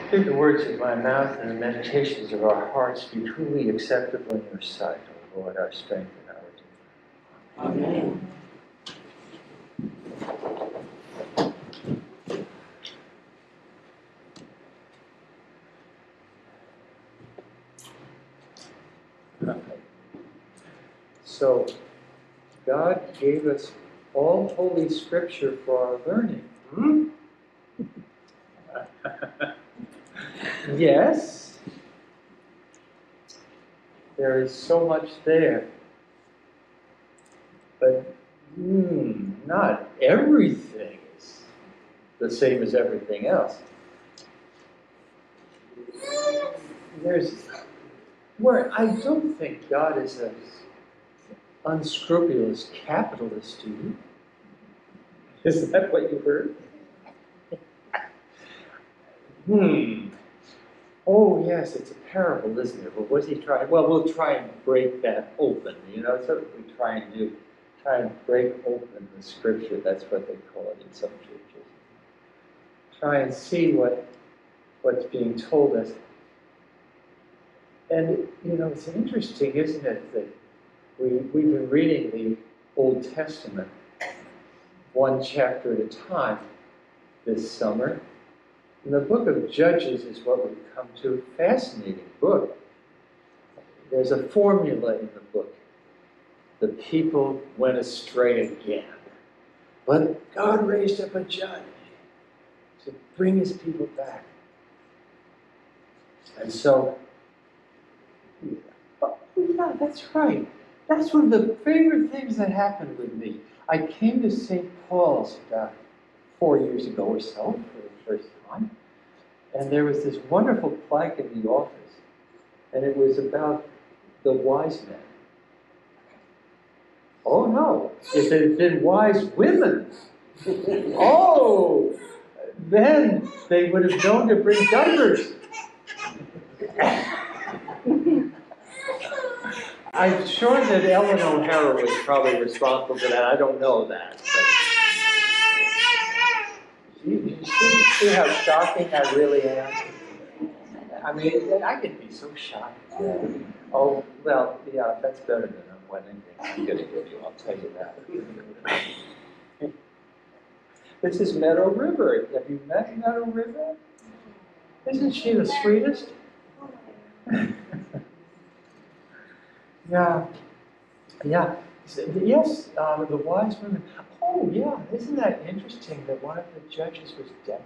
Hear the words of my mouth and the meditations of our hearts be truly acceptable in your sight, O Lord, our strength and our Redeemer. Amen. So, God gave us all Holy Scripture for our learning. Yes, there is so much there, but not everything is the same as everything else. I don't think God is an unscrupulous capitalist, do you? Is that what you heard? Oh, yes, it's a parable, isn't it? But what's he trying? Well, we'll try and break that open. That's what we try and do. Try and break open the Scripture. That's what they call it in some churches. Try and see what's being told us. And, it's interesting, isn't it, that we've been reading the Old Testament one chapter at a time this summer. And the book of Judges is what we've come to. A fascinating book. There's a formula in the book. The people went astray again. But God raised up a judge to bring his people back. And so, yeah, that's right. That's one of the favorite things that happened with me. I came to St. Paul's about 4 years ago or so for the first time. And there was this wonderful plaque in the office. And it was about the wise men. Oh no, if it had been wise women, then they would have known to bring diapers. I'm sure that Ellen O'Hara was probably responsible for that. I don't know that. But you see how shocking I really am? I mean, I can be so shocked. Oh, well, yeah, that's better than what anything I'm going to give you, I'll tell you that. This is Meadow River. Have you met Meadow River? Isn't she the sweetest? Yeah. Yes, the wise women. Oh, yeah, isn't that interesting that one of the judges was Deborah?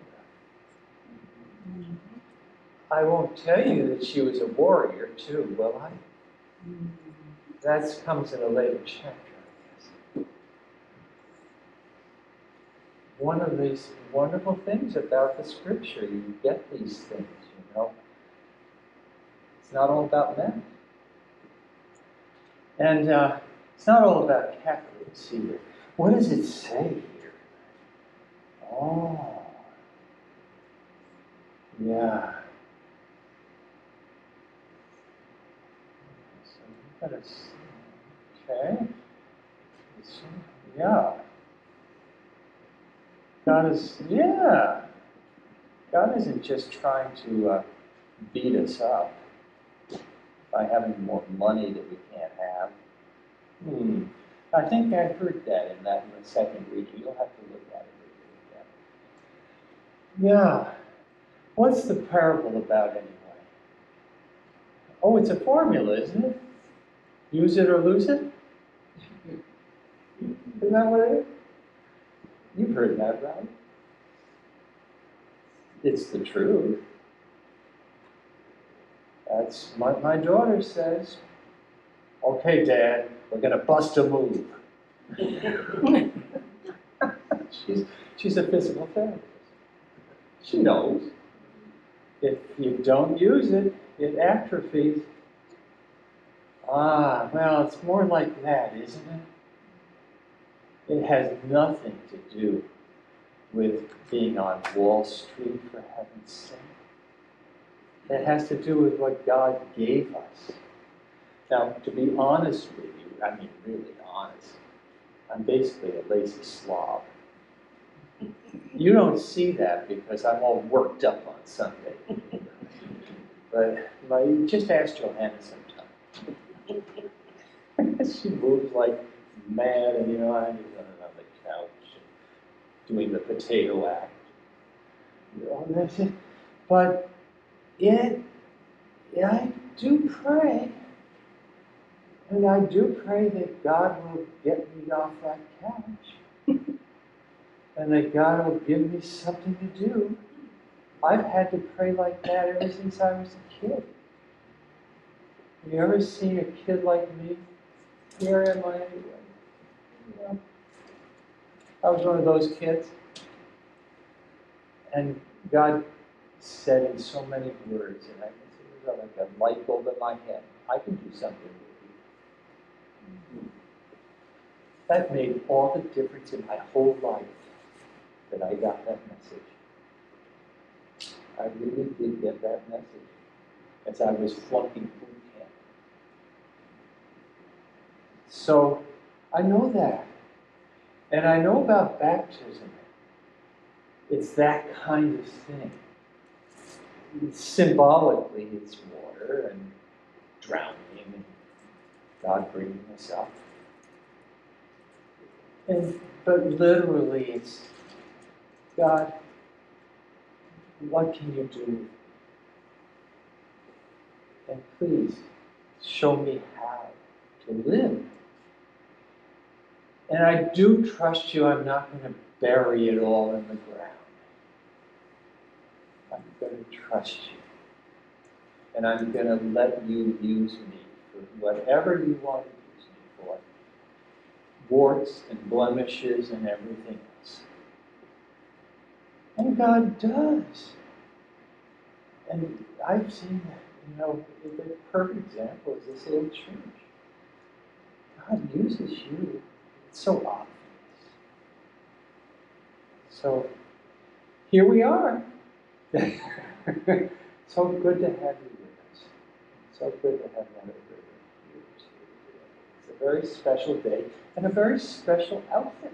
I won't tell you that she was a warrior, too, will I? That comes in a later chapter, I guess. One of these wonderful things about the Scripture, you get these things, It's not all about men. And it's not all about Catholics either. What does it say here? Oh, yeah. So you gotta see. Okay. Yeah. God isn't just trying to beat us up by having more money that we can't have. I think I heard that in the second reading. You'll have to look at it again. Yeah. What's the parable about anyway? Oh, it's a formula, isn't it? Use it or lose it? Isn't that what it is? You've heard that, right? It's the truth. That's what my daughter says. Okay, Dad, we're going to bust a move. She's a physical therapist. She knows. If you don't use it, it atrophies. Well, it's more like that, isn't it? It has nothing to do with being on Wall Street, for heaven's sake. It has to do with what God gave us. Now, to be honest with you, I mean really honest, I'm basically a lazy slob. You don't see that because I'm all worked up on Sunday. But just ask Johanna sometime. She moves like mad, and I'm on the couch doing the potato act. That's it. But I do pray, and I do pray that God will get me off that couch, and that God will give me something to do. I've had to pray like that ever since I was a kid. Have you ever seen a kid like me? Here am I anyway. I was one of those kids. And God said in so many words, and I can see it was like a light bulb in my head. I can do something with you. That made all the difference in my whole life that I got that message. I really did get that message as I was flunking boot camp. So I know that. And I know about baptism. It's that kind of thing. Symbolically, it's water and drowning and God bringing us up. But literally, it's God, what can you do? And please, show me how to live. And I do trust you, I'm not going to bury it all in the ground. I'm going to trust you. And I'm going to let you use me for whatever you want to use me for. Warts and blemishes and everything else. And God does. And I've seen that, the perfect example is this little church. God uses you. It's so obvious. So here we are. So good to have you with us. So good to have one of you. It's a very special day and a very special outfit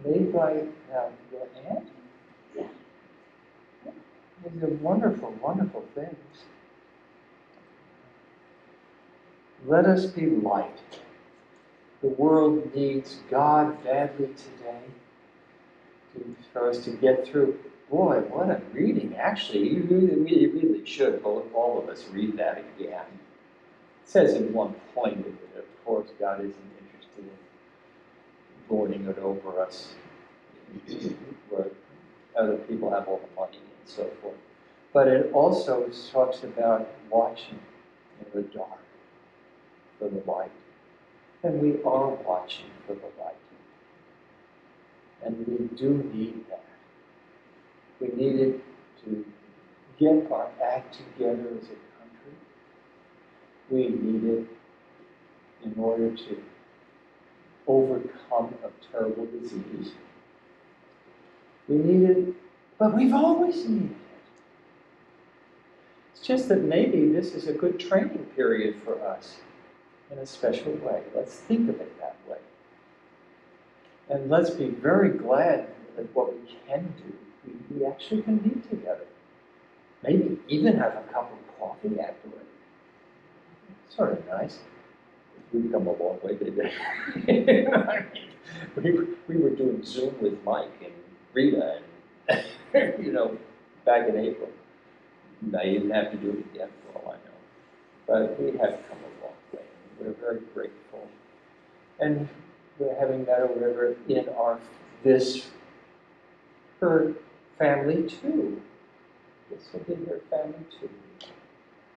made by your aunt. Yeah. These are wonderful, wonderful things. Let us be light. The world needs God badly today for us to get through. Boy, what a reading. Actually, you really should, all of us, read that again. It says in one point that, of course, God isn't interested in lording it over us, where other people have all the money and so forth. But it also talks about watching in the dark for the light. And we are watching for the light. And we do need that. We needed to get our act together as a country. We need it in order to overcome a terrible disease. We need it, but we've always needed it. It's just that maybe this is a good training period for us in a special way. Let's think of it that way. And let's be very glad that what we can do, we actually can be together. Maybe even have a cup of coffee afterward. Sort of nice. We've come a long way today. we were doing Zoom with Mike and Rita and, back in April. I didn't have to do it again for all I know. But we have come a long way. We're very grateful. And we're having Meadow River in her family too. This will be her family too.